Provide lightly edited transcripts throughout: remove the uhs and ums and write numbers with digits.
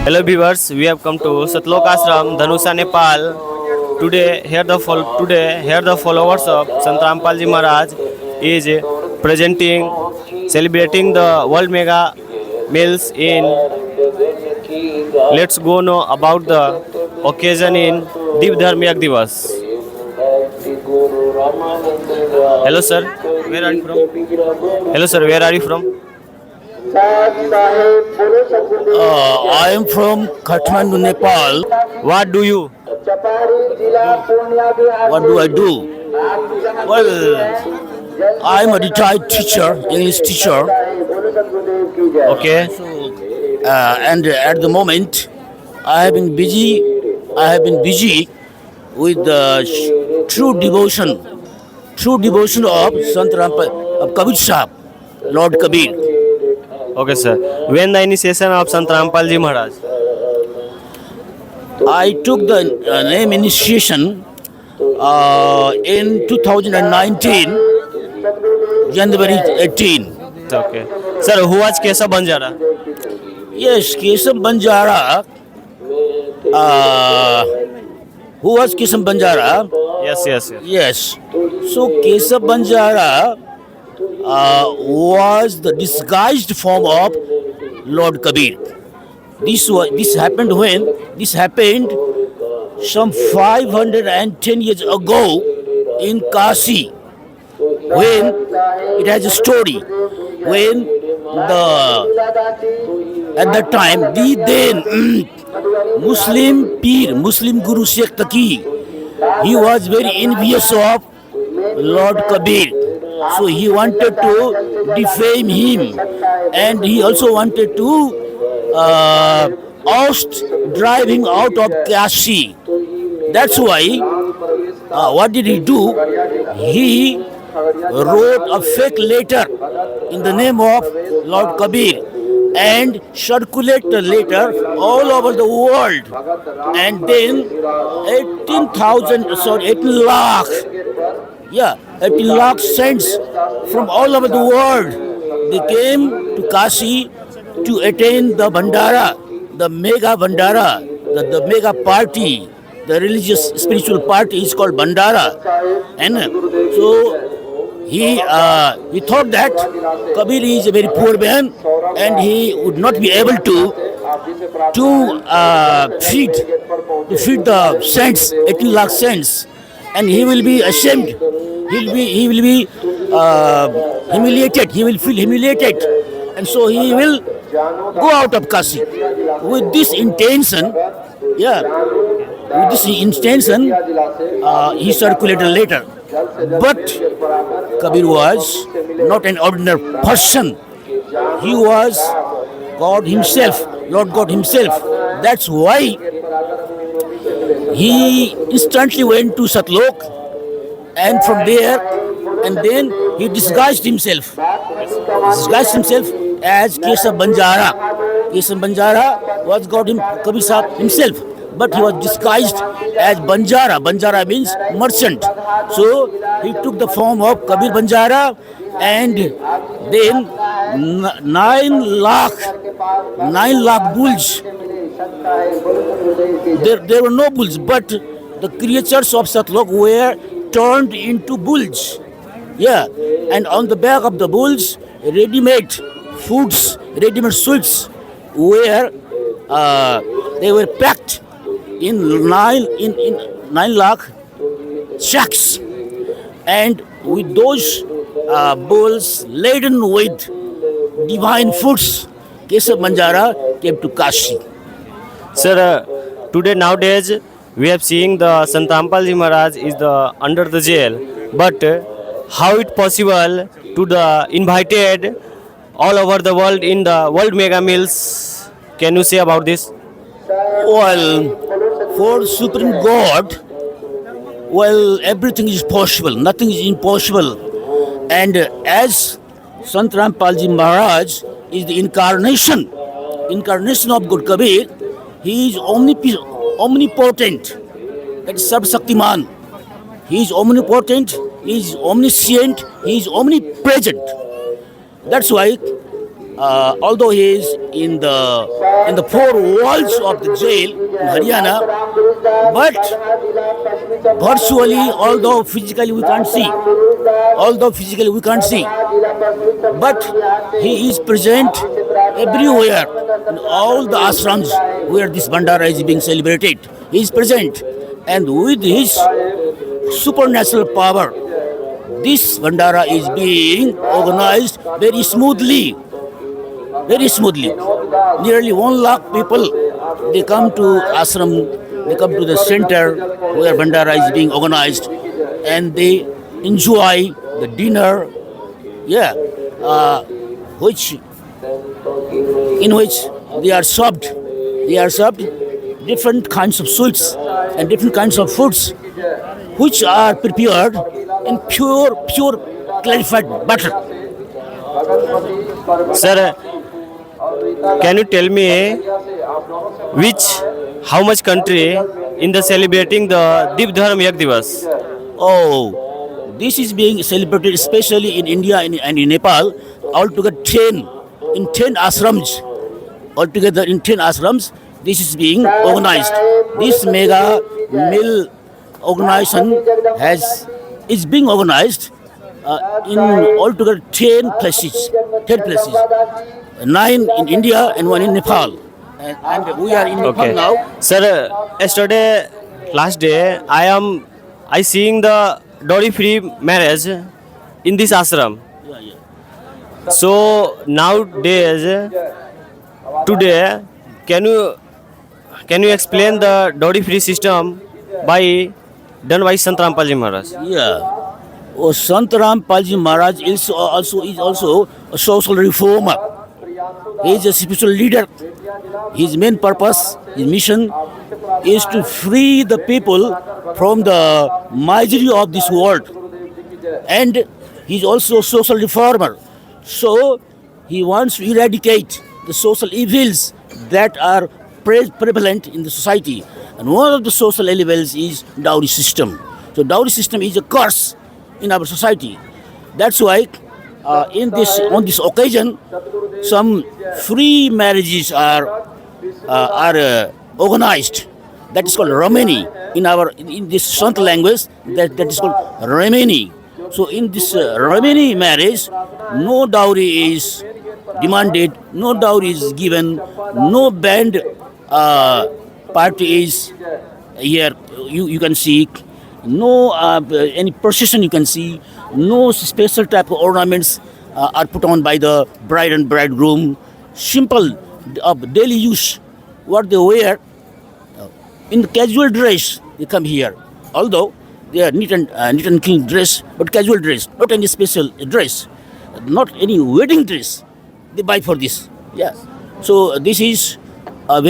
Hello viewers, we have come to Satlok Ashram, Dhanusa, Nepal. Today the followers of Sant Rampalji Maharaj is presenting, celebrating the World Mega Meals in. Let's go know about the occasion in Div Dharm Yak Divas. Hello sir, where are you from? Hello sir, where are you from? I am from Kathmandu, Nepal. What do you? What do I do? Well, I am a retired teacher, English teacher, Okay. and at the moment, I have been busy. I have been busy with the true devotion of Sant Rampa, of Kabir Sahib, Lord Kabir. Okay, sir. When the initiation of Sant Rampalji Maharaj? I took the name initiation in 2019, January 18. Okay. Sir, who was Keshav Banjara? Yes, Kesam Banjara. Who was Kesam Banjara? Yes. Yes. So Kesam Banjara was the disguised form of Lord Kabir. This happened when? This happened some 510 years ago in Kashi, when it has a story when at that time the then Muslim Pir, Muslim Guru Sheikh Taki, he was very envious of Lord Kabir. So he wanted to defame him, and he also wanted to drive him out of Kashi. That's why, what did he do? He wrote a fake letter in the name of Lord Kabir and circulate the letter all over the world. And then 18 lakh, 18 lakh saints from all over the world, they came to Kashi to attend the Bhandara, the mega Bhandara, the mega party, the religious spiritual party is called Bhandara. And so he thought that Kabir is a very poor man and he would not be able to feed the saints, 18 lakh saints, and he will be ashamed. He will be humiliated. He will feel humiliated, and so he will go out of Kashi. With this intention, he circulated a letter. But Kabir was not an ordinary person. He was God himself, Lord God himself. That's why he instantly went to Satlok, and from there, and then he disguised himself as Keshav Banjara. Keshav Banjara was God Kabir Sahib himself, but he was disguised as Banjara. Banjara means merchant. So he took the form of Kabir Banjara, and then 9 lakh bulls. There were no bulls, but the creatures of Satlok were turned into bulls. And on the back of the bulls, ready-made foods, ready-made sweets were they were packed in 9 lakh sacks, and with those bowls laden with divine foods, Keshav Banjara came to Kashi. Sir, nowadays we have seen the Sant Rampalji Maharaj is under the jail, but how it possible to the invited all over the world in the World Mega Meals? Can you say about this? Well, for Supreme God, everything is possible. Nothing is impossible. And as Sant Rampalji Maharaj is the incarnation of God Kabir, he is omnipotent. That's Sarv Shaktiman. He is omnipotent, he is omniscient, he is omnipresent. That's why although he is in the four walls of the jail in Haryana, but virtually, although physically we can't see, but he is present everywhere in all the ashrams where this Bandara is being celebrated. He is present, and with his supernatural power, this Bandara is being organized very smoothly. Very smoothly. Nearly 1 lakh people, they come to ashram, they come to the center where Bandara is being organized, and they enjoy the dinner, yeah, which in which they are served different kinds of sweets and different kinds of foods, which are prepared in pure clarified butter. Sir, can you tell me how much country in the celebrating the Deep Dharam Yak Divas? Oh, this is being celebrated especially in India and in Nepal. Altogether 10 ashrams. Altogether in 10 ashrams, this is being organized. This mega meal organization is being organized in altogether 10 places. 10 places. 9 in India and 1 in Nepal. And we are in Nepal now. Sir, yesterday, last day, I seeing the dowry-free marriage in this ashram. Yeah, yeah. So nowadays, today, can you explain the dowry-free system done by Sant Rampalji Maharaj? Yeah. Oh, Sant Rampalji Maharaj is also a social reformer. He is a spiritual leader. His main purpose, his mission, is to free the people from the misery of this world. And he is also a social reformer. So he wants to eradicate the social evils that are prevalent in the society. And one of the social evils is dowry system. So dowry system is a curse in our society. That's why on this occasion, some free marriages are organized. That is called Ramani in this Sant language. That is called Ramani. So in this Ramani marriage, no dowry is demanded, no dowry is given, no band party is here. You can see no any procession you can see, no special type of ornaments are put on by the bride and bridegroom. Simple of daily use, what they wear in casual dress, they come here. Although they are neat and clean dress, but casual dress, not any special dress, not any wedding dress. They buy for this. Yeah. So this is a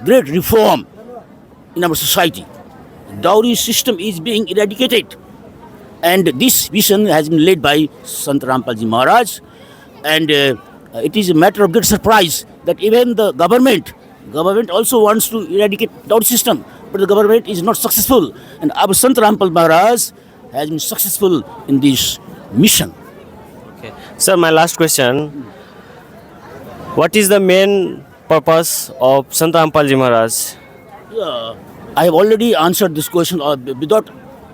great reform in our society. Dowry system is being eradicated, and this vision has been led by Sant Rampalji Maharaj, and it is a matter of great surprise that even the government also wants to eradicate dowry system, but the government is not successful, and our Sant Rampal Maharaj has been successful in this mission. Okay. Sir, my last question. What is the main purpose of Sant Rampalji Maharaj? Yeah, I have already answered this question without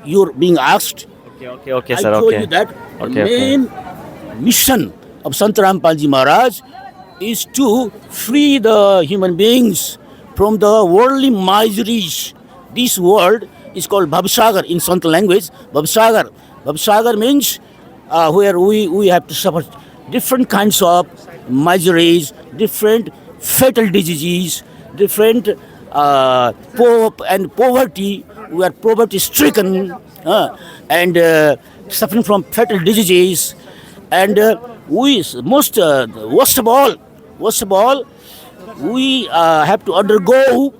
your being asked. Okay, sir. I told you that the main mission of Sant Rampalji Maharaj is to free the human beings from the worldly miseries. This world is called Bhavsagar in Sant language. Bhavsagar. Bhavsagar means where we have to suffer different kinds of miseries, different fatal diseases, different poverty. We are poverty stricken and suffering from fatal diseases, and worst of all, we have to undergo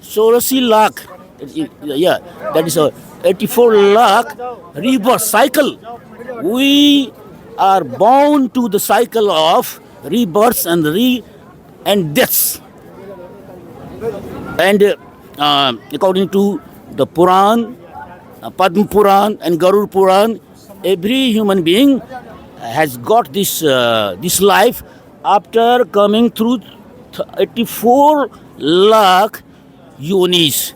84 lakh, that is a 84 lakh rebirth cycle. We are bound to the cycle of rebirths and deaths. And according to the Puran, Padma Puran and Garud Puran, every human being has got this life after coming through 84 lakh yonis.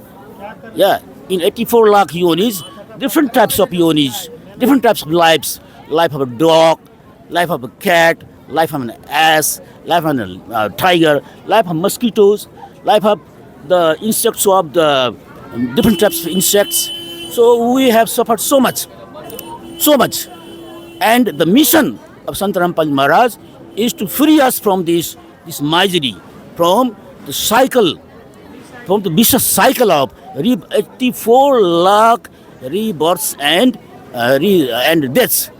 Yeah, in 84 lakh yonis, different types of yonis, different types of lives. Life of a dog, life of a cat, life of an ass, life of a tiger, life of mosquitoes, life of the insects of the different types of insects. So we have suffered so much, so much. And the mission of Sant Rampal Maharaj is to free us from this misery, from the cycle, from the vicious cycle of 84 lakh rebirths and deaths.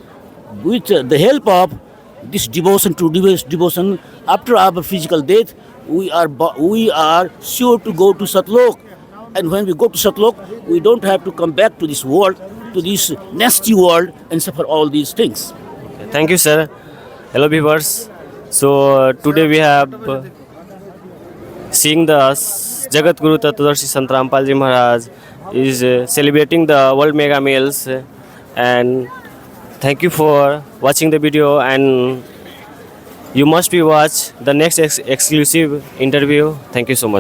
With the help of this devotion to devotion, after our physical death, we are sure to go to Satlok. And when we go to Satlok, we don't have to come back to this world, to this nasty world, and suffer all these things. Thank you, sir. Hello, viewers. So today we have seeing the Jagat Guru Tattvadarshi Sant Rampal Ji Maharaj is celebrating the World Mega Meals, and thank you for watching the video, and you must be watch the next exclusive interview. Thank you so much.